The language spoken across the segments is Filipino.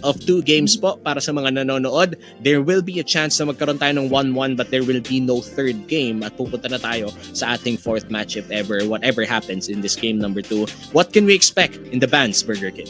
of 2 games po para sa mga nanonood. There will be a chance na magkaroon tayo ng 1-1 but there will be no third game at pupunta na tayo sa ating 4th match if ever, whatever happens in this game number 2. What can we expect in the bans, Burger King?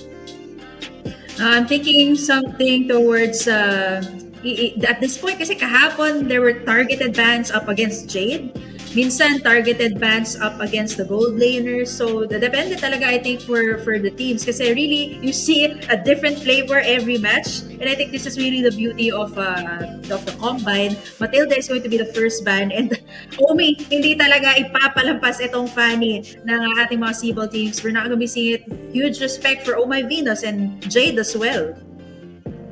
I'm thinking something towards at this point kasi kahapon there were targeted bans up against Jade. Minsan targeted bans up against the gold laners. So depende talaga I think for the teams kasi really you see a different flavor every match. And I think this is really the beauty of the combine. Matilda is going to be the first ban and Omi hindi talaga ipapalampas itong Fanny ng ating mga Sibol teams. We're not going to be seeing it. Huge respect for Oh My Venus and Jade as well.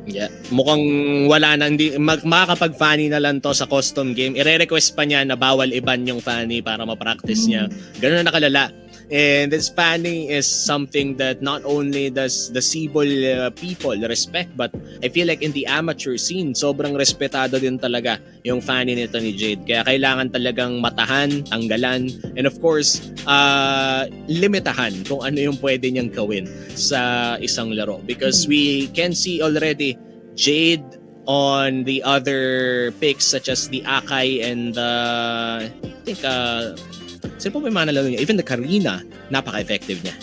Yeah, mukhang wala na, hindi makakapag-Fanny na lang to sa custom game. Ire-request pa niya na bawal iban yung Fanny para ma-practice niya. Ganun na nakalala. And this Fanny is something that not only does the Sibol people respect, but I feel like in the amateur scene, sobrang respetado din talaga yung Fanny nito ni Jade. Kaya kailangan talagang matahan, tanggalan, and of course, limitahan kung ano yung pwede niyang gawin sa isang laro. Because we can see already Jade on the other picks such as the Akai and I think sino po may mga nalaro niya? Even the Karina, napaka-effective niya.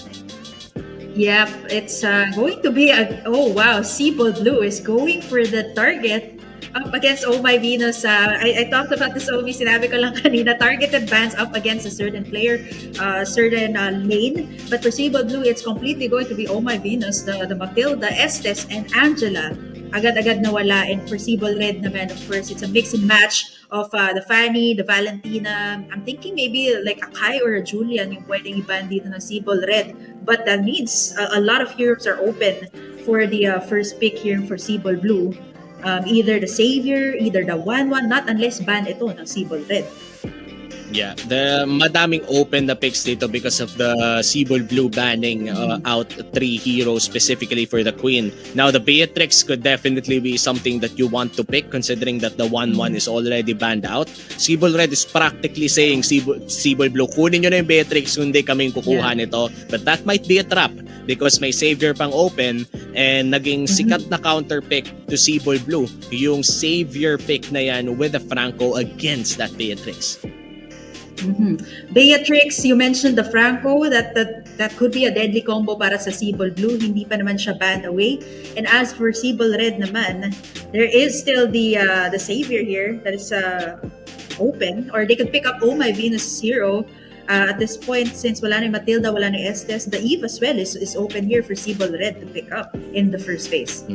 Yep, it's going to be oh wow, Sibol Blue is going for the target up against Oh My Venus. I talked about this, Omi, sinabi ko lang kanina, targeted bans up against a certain player, certain lane. But for Sibol Blue, it's completely going to be Oh My Venus, the Matilda, Estes, and Angela. Agad-agad nawala. And for Sibol Red naman, of course, it's a mix and match of the Fanny, the Valentina. I'm thinking maybe like a Kai or a Julian yung pwedeng iban dito ng Sibol Red. But that means a lot of heroes are open for the first pick here for Sibol Blue. Either the Savior, either the 1-1, not unless ban ito ng Sibol Red. Yeah, the madaming open na picks dito because of the Sibol Blue banning out 3 heroes specifically for the Queen. Now, the Beatrix could definitely be something that you want to pick considering that the 1-1 is already banned out. Sibol Red is practically saying Sibol Blue, kunin nyo na yung Beatrix kundi kaming kukuha nito. But that might be a trap because may Savior pang open and naging sikat na counter pick to Sibol Blue yung Savior pick na yan with the Franco against that Beatrix. Beatrix, you mentioned the Franco, that could be a deadly combo para sa Sibol Blue. Hindi pa naman siya banned away. And as for Sibol Red naman, there is still the Savior here that is open, or they could pick up Oh My Venus hero. At this point, since wala ni Matilda, wala ni Estes, the Eve as well is open here for Sibol Red to pick up in the first phase.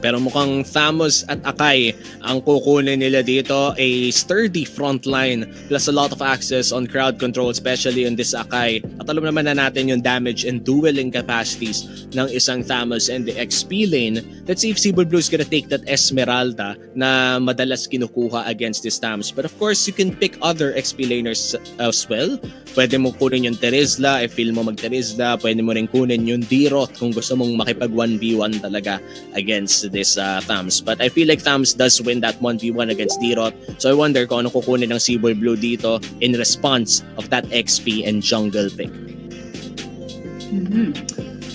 Pero mukhang Thamos at Akai ang kukunin nila dito, a sturdy front line plus a lot of access on crowd control, especially on this Akai. At alam naman na natin yung damage and dueling capacities ng isang Thamos and the XP lane. Let's see if Sibol Blue is gonna take that Esmeralda na madalas kinukuha against this Thamos. But of course, you can pick other XP laners as well. Pwede mo kunin yung Terizla, if feel mo mag-Terizla. Pwede mo rin kunin yung Dirot kung gusto mong makipag 1v1 talaga against this Thams. But I feel like Thams does win that 1v1 against Dirot. So I wonder kung ano kukunin ng Sibol Blue dito in response of that XP and jungle pick.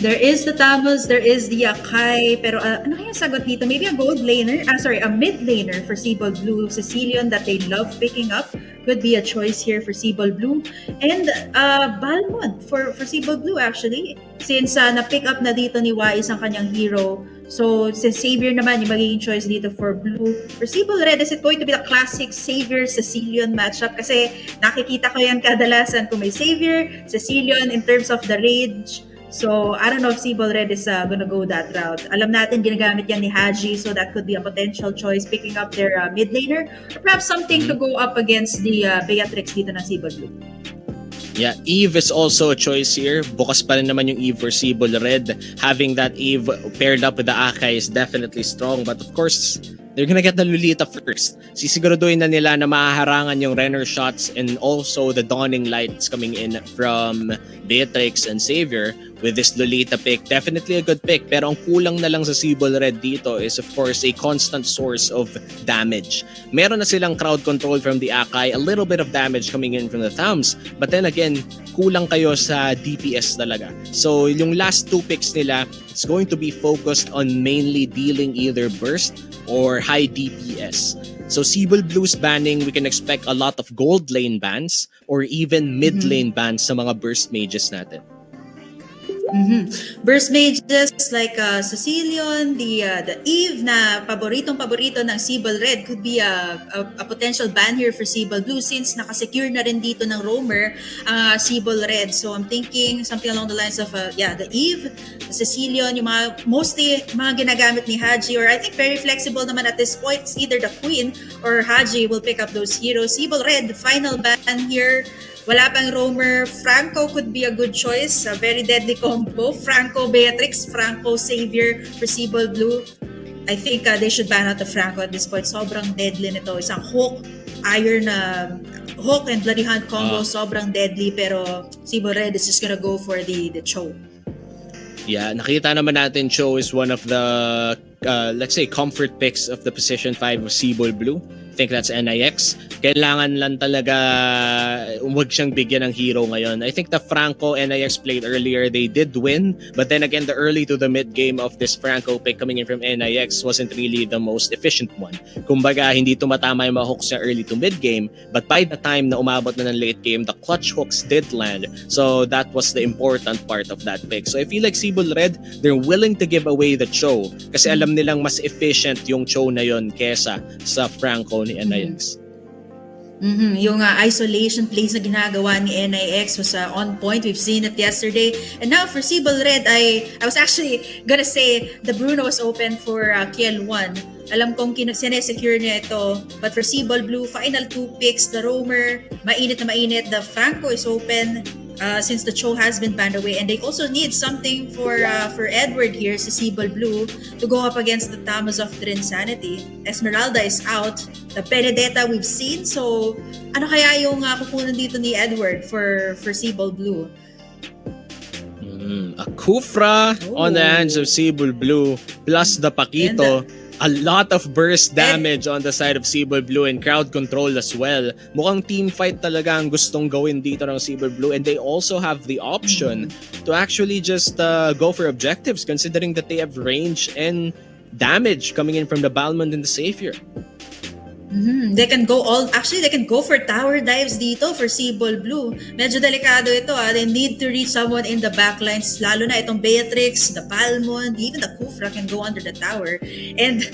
There is the Thamos, there is the Akai, pero ano kaya sagot dito? Maybe a gold laner, a mid laner for Sibol Blue, Sicilian that they love picking up. Could be a choice here for Sibol Blue. And Balmond for Sibol Blue actually, since na-pick up na dito ni Wais ang kanyang hero. So, si Savior naman yung magiging choice dito for Blue. For Sibol Red, is it going to be the classic Savior-Sicilian matchup? Kasi nakikita ko yan kadalasan kung may Savior, Sicilian in terms of the range. So, I don't know if Sibol Red is gonna go that route. Alam natin, ginagamit yan ni Haji, so that could be a potential choice picking up their mid laner. Or perhaps something to go up against the Beatrix dito ng Sibol Blue. Yeah, Eve is also a choice here. Bukas pa rin naman yung Eve for Sibol Red. Having that Eve paired up with the Akai is definitely strong. But of course, they're gonna get the Lolita first. Sisiguraduhin na nila na mahaharangan yung Renner shots and also the dawning lights coming in from Beatrix and Savior with this Lolita pick. Definitely a good pick, pero ang kulang na lang sa Sibol Red dito is of course a constant source of damage. Meron na silang crowd control from the Akai, a little bit of damage coming in from the Thumbs, but then again, kulang kayo sa DPS talaga. So yung last 2 picks nila, it's going to be focused on mainly dealing either burst or high DPS. So Sibol Blues banning, we can expect a lot of gold lane bans or even mid lane bans sa mga burst mages natin. Burst mages like Cecilion, the Eve na paborito ng Sibol Red could be a potential ban here for Sibol Blue since nakasecure na rin dito ng roamer Sibol Red. So I'm thinking something along the lines of the Eve, the Cecilion, yung mostly mga ginagamit ni Haji, or I think very flexible naman at this point. It's either the Queen or Haji will pick up those heroes. Sibol Red, the final ban here. Wala pang roamer. Franco could be a good choice. A very deadly combo. Franco Beatrix, Franco Savior for Sibol Blue. I think they should ban out the Franco at this point. Sobrang deadly nito. Isang hook, iron hook and bloody hand combo. Sobrang deadly. Pero Sibol Red is just gonna go for the Cho. Yeah, nakita naman natin Cho is one of the, let's say, comfort picks of the position 5 of Sibol Blue. I think that's NIX. Kailangan lang talaga huwag siyang bigyan ng hero ngayon. I think the Franco NIX played earlier, they did win. But then again, the early to the mid game of this Franco pick coming in from NIX wasn't really the most efficient one. Kumbaga, hindi tumatama yung mga hooks niya early to mid game. But by the time na umabot na ng late game, the clutch hooks did land. So that was the important part of that pick. So I feel like Sibol Red, they're willing to give away the Cho. Kasi alam nilang mas efficient yung Cho na yon kesa sa Franco ni NIX. Yung isolation plays na ginagawa ni NIX was on point. We've seen it yesterday. And now for Sibol Red, I was actually gonna say the Bruno was open for Kiel 1. Alam kong sinesecure niya ito. But for Sibol Blue, final 2 picks, the roamer, mainit na mainit. The Franco is open since the Cho has been banned away. And they also need something for Edward here sa Sibol Blue to go up against the Tamas of Insanity. Esmeralda is out. The Benedetta we've seen. So, ano kaya yung kukunan dito ni Edward for Sibol Blue? A Kufra on the hands of Sibol Blue plus the Paquito. A lot of burst damage on the side of Sibol Blue and crowd control as well. Mukhang team fight talaga ang gustong gawin dito ng Sibol Blue, and they also have the option to actually just go for objectives considering that they have range and damage coming in from the Balmond and the Savior. They can go for tower dives dito for Sibol Blue. Medyo delikado ito. They need to reach someone in the backlines. Lalo na itong Beatrix, the Palmon, even the Kufra can go under the tower. And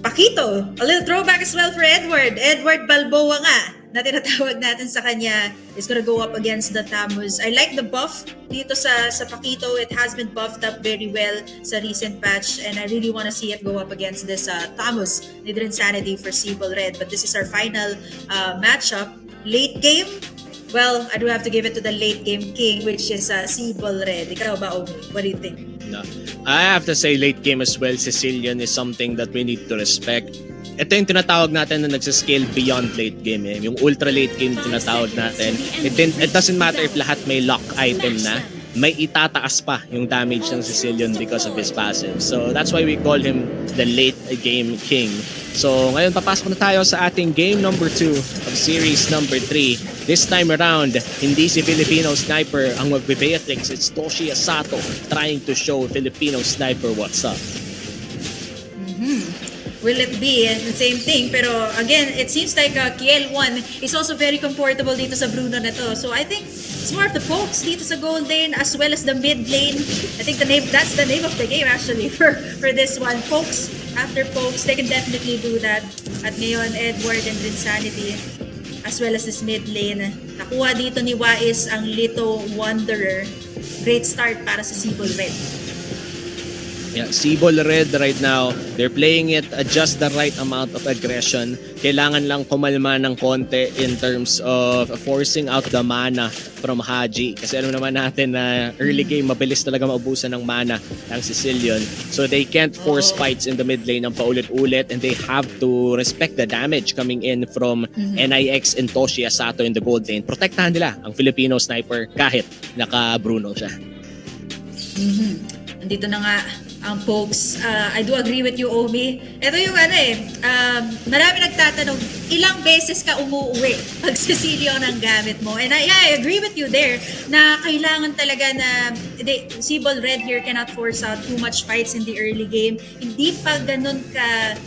Paquito, a little throwback as well for Edward. Edward Balboa nga na tinatawag natin sa kanya is gonna go up against the Tamus. I like the buff dito sa Paquito. It has been buffed up very well sa recent patch, and I really want to see it go up against this Tamus Insanity for Sibol Red. But this is our final matchup. Late game, well, I do have to give it to the late game king, which is Sibol Red. Ikaw ba, Omi? What do you think? No. I have to say late game as well, Sicilian is something that we need to respect. Ito yung tinatawag natin na nagsascale beyond late game. Yung ultra late game tinatawag natin. It doesn't matter if lahat may lock item na. May itataas pa yung damage ng Sicilian because of his passive. So that's why we call him the late game king. So ngayon papasok na tayo sa ating game number 2 of series number 3. This time around, hindi si Filipino Sniper ang magbe-Beatrix. It's Toshi Asato trying to show Filipino Sniper what's up. Will it be the same thing? Pero again, it seems like Kiel 1 is also very comfortable dito sa Bruno na to. So I think it's more of the pokes dito sa gold lane as well as the mid lane. I think that's the name of the game actually for this one. Pokes after pokes, they can definitely do that. At ngayon, Edward and Insanity as well as this mid lane. Nakuha dito ni Wais ang Lito Wanderer. Great start para sa Sibol Red. Yeah, Sibol Red right now, they're playing it at just the right amount of aggression. Kailangan lang kumalma ng konti in terms of forcing out the mana from Haji. Kasi alam naman natin na early game, mabilis talaga maubusan ng mana ng Sicilian. So they can't force fights in the mid lane ng paulit-ulit, and they have to respect the damage coming in from NIX and Toshi Asato in the gold lane. Protektahan nila ang Filipino Sniper kahit naka-Bruno siya. Nandito na nga ang pokes. I do agree with you, Omi. Ito yung marami nagtatanong, ilang beses ka umuwi pag Cecilio ng gamit mo? And I agree with you there na kailangan talaga na Sibol Red here cannot force out too much fights in the early game. Hindi pa ganun ka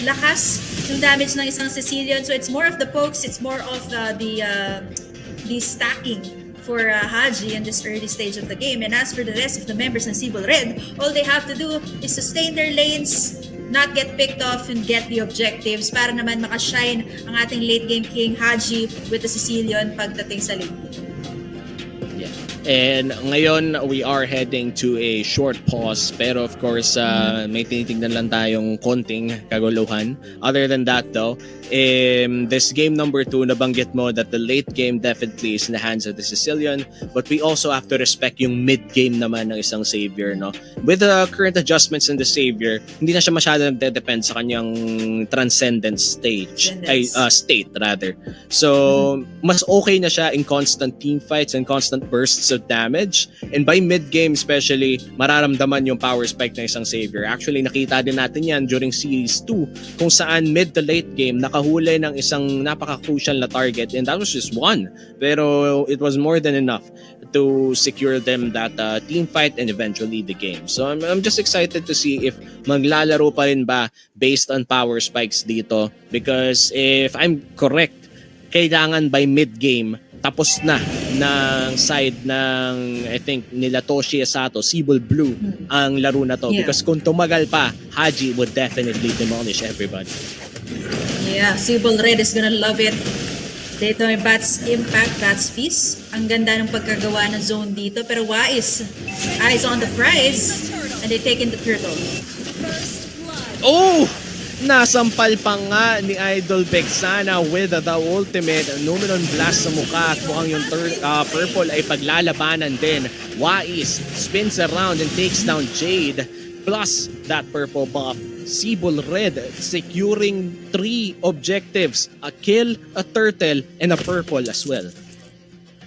lakas yung damage ng isang Cecilion. So it's more of the pokes, it's more of the stacking for Haji in this early stage of the game. And as for the rest of the members ng Sibol Red, all they have to do is sustain their lanes, not get picked off, and get the objectives para naman makashine ang ating late game king Haji with the Sicilian pagdating sa late game. Yeah. And ngayon, we are heading to a short pause. Pero of course, may tinitingnan lang tayong konting kaguluhan. Other than that though, this game number 2, nabanggit mo that the late game definitely is in the hands of the Sicilian, but we also have to respect yung mid-game naman ng isang Savior, no? With the current adjustments in the Savior, hindi na siya masyado nagde-depend sa kanyang transcendent state rather. So, mas okay na siya in constant team fights and constant bursts of damage. And by mid-game especially, mararamdaman yung power spike ng isang Savior. Actually, nakita din natin yan during Series 2, kung saan mid to late game, nakahuli ng isang napaka-crucial na target, and that was just one. Pero it was more than enough to secure them that team fight and eventually the game. So I'm just excited to see if maglalaro pa rin ba based on power spikes dito, because if I'm correct, kailangan by mid-game tapos na ng side ng, I think, nila Nakshiesszzz, Sibol Blue ang laro na to. Yeah. Because kung tumagal pa, Haji would definitely demolish everybody. Yeah, Sibol Red is gonna love it. Dito may Bats Impact, Bats Feast. Ang ganda ng pagkagawa ng zone dito. Pero Wise, eyes on the prize. And they take in the turtle. Oh! Nasampal pa nga ni Idol Vexana with the ultimate Numenon Blast sa mukha, at mukhang yung purple ay paglalabanan din. Wais spins around and takes down Jade, plus that purple buff. Sibol Red securing 3 objectives, a kill, a turtle, and a purple as well.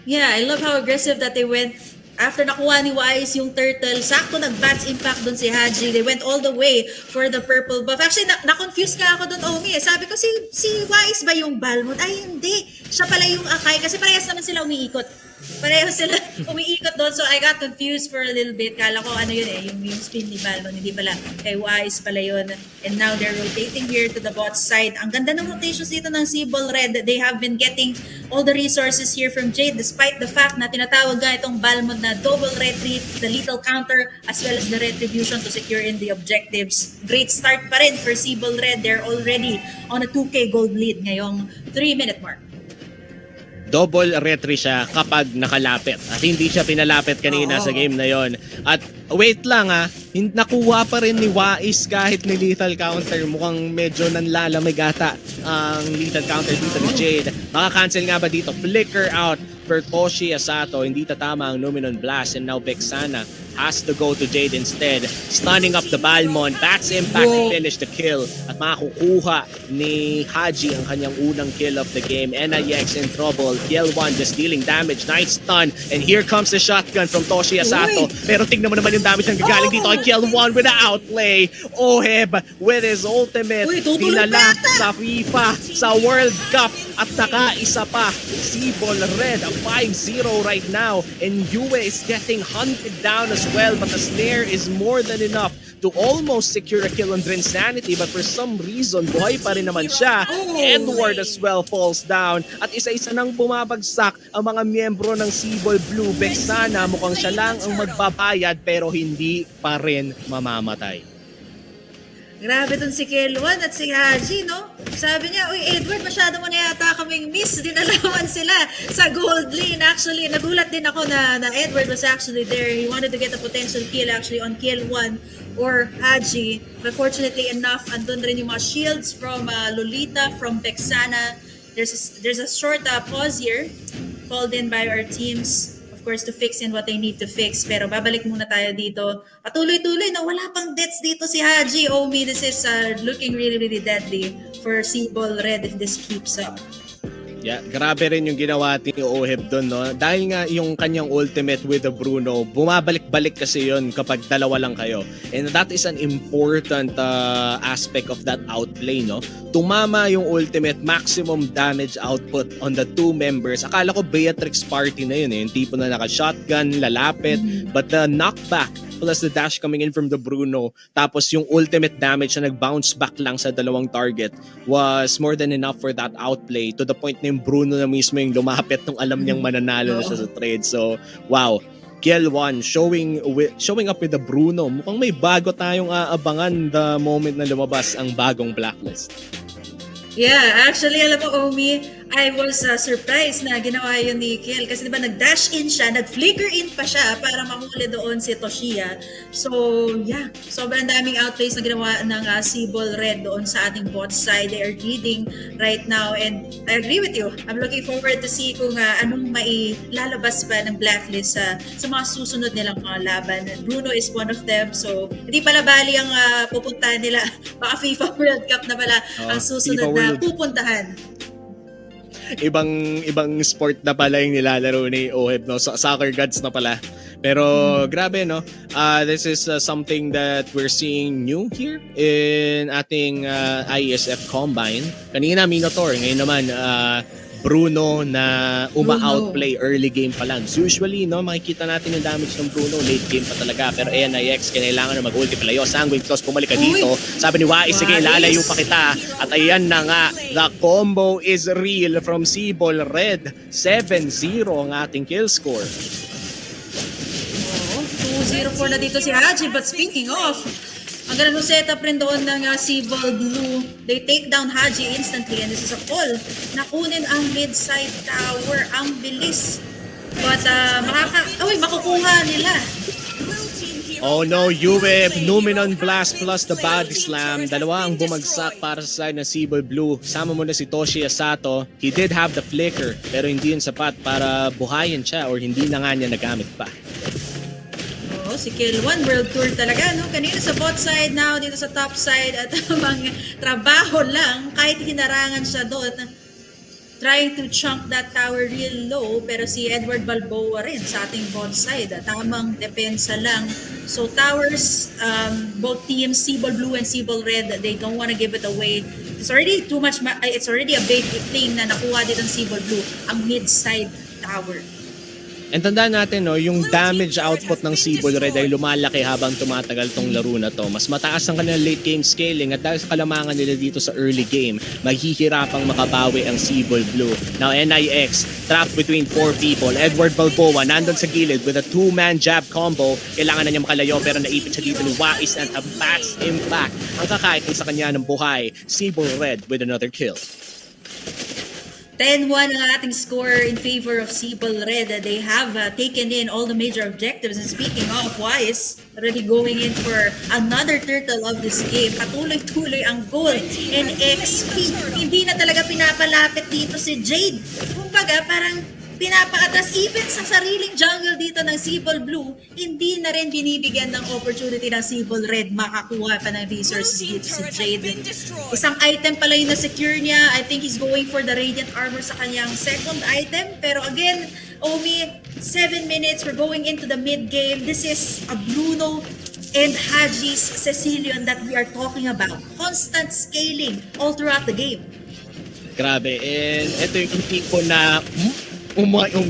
Yeah, I love how aggressive that they went. After nakuha ni Wise yung turtle, sakto nag-Bats Impact dun si Haji. They went all the way for the purple buff. Actually, na-confuse ka ako dun, Omi. Sabi ko, si Wise ba yung Balmond? Ay, hindi. Siya pala yung Akai. Kasi parehas naman sila umiikot. Pareho sila umiikot doon. So, I got confused for a little bit. Kala ko ano yun yung spin ni Balmond. Hindi pala. Kay Wise pala yun. And now they're rotating here to the bot side. Ang ganda ng rotations dito ng Sibol Red. They have been getting all the resources here from Jade, despite the fact na tinatawag nga itong Balmond na double retreat, the lethal counter, as well as the retribution to secure in the objectives. Great start pa rin for Sibol Red. They're already on a 2K gold lead ngayong 3-minute mark. Double retry siya kapag nakalapit. At hindi siya pinalapit kanina sa game na yon. At wait lang nakuha pa rin ni Wais kahit ni lethal counter. Mukhang medyo nanlalamig ata ang lethal counter dito ni Jade. Maka-cancel nga ba dito? Flicker out for Nakshiesszzz. Hindi tatama ang Numenon Blast, and now Vexana has to go to Jade instead. Stunning up the Balmond. Bats Impact to finish the kill. At makakukuha ni Haji ang kanyang unang kill of the game. NIX in trouble. Kill 1 just dealing damage. Nice stun. And here comes the shotgun from Nakshiesszzz. Pero tignan mo naman yung damage na gagaling dito kay Kill 1 with the outplay. Oheb with his ultimate. Dinala sa FIFA, sa World Cup. At nakaisa pa. Sibol Red, a 5-0 right now. And Yue is getting hunted down as well, but the snare is more than enough to almost secure a kill on Drensanity, but for some reason, buhay pa rin naman siya. Edward as well falls down, at isa-isa nang bumabagsak ang mga miyembro ng Sibol Blue. Vexana, mukhang siya lang ang magbabayad, pero hindi pa rin mamamatay. Grabe dun si Kelwan at si Haji, no? Sabi niya, uy Edward, masyado mo na yata kaming miss. Dinalawan sila sa gold lane. Actually, nagulat din ako na Edward was actually there. He wanted to get a potential kill actually on kill 1 or Haji. But fortunately enough, andun rin yung mga shields from Lolita, from Vexana. There's a short pause here called in by our teams, course, to fix in what they need to fix. Pero babalik muna tayo dito. Patuloy-tuloy na wala pang deaths dito si Haji. Omi, this is looking really, really deadly for Sibol Red if this keeps up. Yeah, grabe rin yung ginawa ni Oheb doon, no? Dahil nga yung kanyang ultimate with the Bruno, bumabalik-balik kasi yon kapag dalawa lang kayo. And that is an important aspect of that outplay, no? Tumama yung ultimate, maximum damage output on the two members. Akala ko Beatrix party na yun eh. Yung tipo na naka-shotgun, lalapit. But the knockback plus the dash coming in from the Bruno, tapos yung ultimate damage na nag-bounce back lang sa dalawang target was more than enough for that outplay, to the point na yung Bruno na mismo yung lumapit nung alam niyang mananalo na siya sa trade. So, wow. Kiel 1 showing up with the Bruno. Mukhang may bago tayong aabangan the moment na lumabas ang bagong blacklist. Yeah, actually, alam mo, Omi, I was surprised na ginawa yun ni Kiel kasi diba nag-dash in siya, nag-flicker in pa siya para mahuli doon si Toshiya. So, yeah, sobrang daming outplays na ginawa ng Sibol Red doon sa ating bot side. They are leading right now and I agree with you. I'm looking forward to see kung anong mailalabas pa ng blacklist sa mga susunod nilang mga laban. Bruno is one of them, so hindi pala bali ang pupuntahan nila. Baka FIFA World Cup na pala ang susunod na pupuntahan. Ibang sport na pala yung nilalaro ni Oheb, no? Soccer gods na pala. Pero grabe, no? This is something that we're seeing new here in ating ISF Combine. Kanina Minotaur, ngayon naman Bruno na uma-outplay early game pa lang. Usually, no, makikita natin yung damage ng Bruno late game pa talaga. Pero NIX, kailangan na mag-ulti palayo. Sanguine Claws, pumalik ka dito. Sabi ni Wais, sige, lalayo pa kita. At ayan na nga, the combo is real from Sibol Red. 7-0 ang ating kill score. 2-0-4 na dito si Haji. But speaking of, ang ganun setup rin doon ng Sibol Blue. They take down Haji instantly and this is a call. Nakunin ang mid-side tower. Ang bilis. But makukuha nila. Oh no, Yue, Numenon Blast plus the Body Slam. Dalawa ang bumagsak para sa side ng Sibol Blue. Sama mo na si Toshiya Sato. He did have the flicker pero hindi yun sapat para buhayin siya or hindi na nga niya nagamit pa. Si Kiel 1 World Tour talaga, no? Kanina sa bot side, now dito sa top side at mga trabaho lang kahit hinarangan siya doon trying to chunk that tower real low, pero si Edward Balboa rin sa ating bot side, tamang depensa lang. So towers, both teams, Sibol Blue and Sibol Red, they don't want to give it away. It's already too much, it's already a big thing na nakuha din ng Sibol Blue, ang mid-side tower. And tandaan natin, no, yung damage output ng Sibol Red ay lumalaki habang tumatagal tong laro na to. Mas mataas ang kanilang late game scaling at dahil sa kalamangan nila dito sa early game, maghihirapang makabawi ang Sibol Blue. Now NIX, trapped between 4 people. Edward Balboa nandun sa gilid with a 2-man jab combo. Kailangan na niya makalayo pero naipit siya dito ni Wais and a fast impact ang kakaitin sa kanya ng buhay. Sibol Red with another kill. 10-1 ang ating score in favor of Sibol Red. They have taken in all the major objectives. And speaking of Wise, already going in for another turtle of this game. Patuloy-tuloy ang goal and XP. Hindi na talaga pinapalapit dito si Jade. Kumbaga, parang pinapakatras even sa sariling jungle dito ng Sibol Blue, hindi na rin binibigyan ng opportunity ng Sibol Red makakuha pa ng resources dito si Jade. Isang item pala yung na-secure niya. I think he's going for the Radiant Armor sa kanyang second item. Pero again, Omi, 7 minutes, we're going into the mid-game. This is a Bruno and Haji's Cecilion that we are talking about. Constant scaling all throughout the game. Grabe. And ito yung tipo na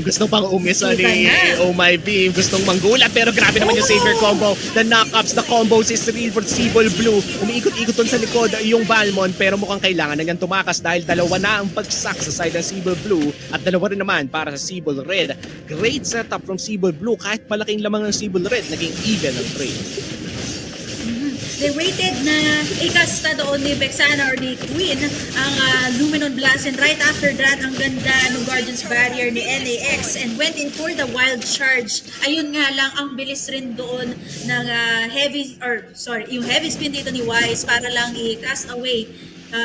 gusto pang umisa ni Oh My Beam, gustong manggulat pero grabe naman yung savior combo. The knockups, the combos is real for Sibol Blue. Umiikot-ikot dun sa likod yung Balmon pero mukhang kailangan na niyang tumakas dahil dalawa na ang pagsak sa side ng Sibol Blue at dalawa rin naman para sa Sibol Red. Great setup from Sibol Blue kahit malaking lamang ng Sibol Red, naging even ang trade. They waited na ikasta doon ni Vexana or ni Queen ang Luminon Blast and right after that ang ganda ng Guardian's Barrier ni NAX and went in for the Wild Charge. Ayun nga lang ang bilis rin doon ng yung heavy spin dito ni Wise para lang i-cast away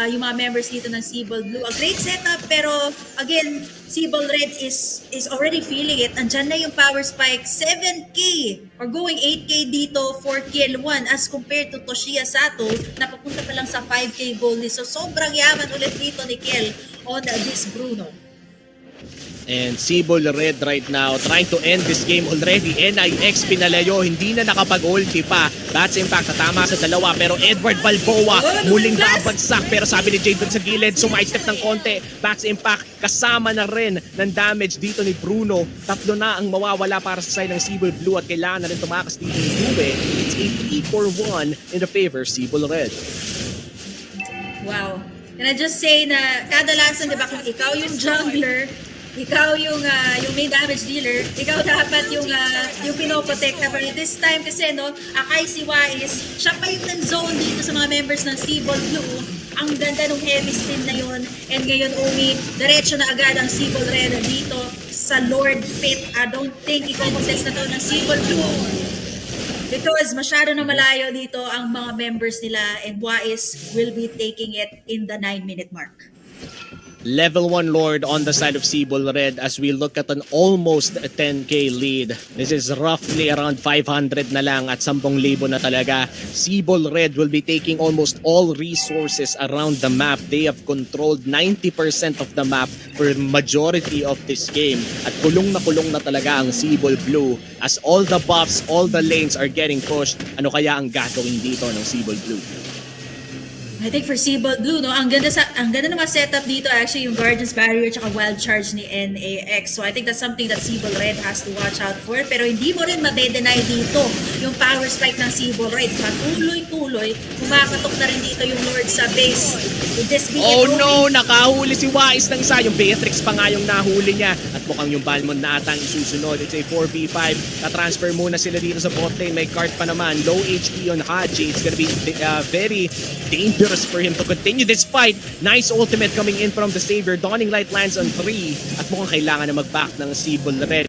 yung mga members dito ng Sibol Blue. A great setup pero again, Sibol Red is already feeling it. Andyan na yung power spike, 7K or going 8K dito for Kiel 1 as compared to Toshiya Sato na papunta pa lang sa 5K goal. So sobrang yaman ulit dito ni Kiel on this Bruno. And Sibol Red right now trying to end this game already. NIX pinalayo, hindi na nakapag-ulti pa. Bats Impact tatama sa dalawa pero Edward Balboa muling babagsak. Pero sabi ni Jade dun sa gilid, sumide-step ng konti. Bats Impact kasama na rin ng damage dito ni Bruno. Tatlo na ang mawawala para sa side ng Sibol Blue at kailangan na rin tumakas dito ni Dube. It's a 3-4-1 in the favor Sibol Red. Wow. Can I just say na kadalasan, di ba, kung ikaw yung jungler, ikaw yung main damage dealer, ikaw dapat yung pinoprotekta. But this time kasi, no, Akay si Wais, siya pa yung zone dito sa mga members ng Sibol Blue. Ang ganda ng heavy spin na yun. And ngayon, Omi, diretso na agad ang Sibol Red dito sa Lord Pit. I don't think i-contest na to ng Sibol Blue. Because masyado na malayo dito ang mga members nila and Wais will be taking it in the 9-minute mark. Level 1 Lord on the side of Sibol Red as we look at an almost 10k lead. This is roughly around 500 na lang at 10,000 na talaga. Sibol Red will be taking almost all resources around the map. They have controlled 90% of the map for majority of this game. At kulong na talaga ang Sibol Blue as all the buffs, all the lanes are getting pushed. Ano kaya ang gagawin dito ng Sibol Blue? I think for Sibol Blue, no, ang ganda ng mga setup dito actually yung Guardian's Barrier at Wild Charge ni NAX. So I think that's something that Sibol Red has to watch out for. Pero hindi mo rin made-deny dito yung power spike ng Sibol Red. Patuloy-tuloy, kumakatok na rin dito yung Lord sa base. Oh no, nakahuli si Wais ng isa. Yung Beatrix pa nga yung nahuli niya. At mukhang yung Balmond na atang isusunod. It's a 4v5. Na-transfer muna sila dito sa bot lane. May card pa naman. Low HP on Haji. It's gonna be very dangerous for him to continue this fight. Nice ultimate coming in from the Savior. Dawning Light lands on 3 at mukhang kailangan na mag-back ng Sibol Red.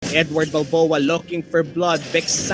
Edward Balboa looking for blood. Bex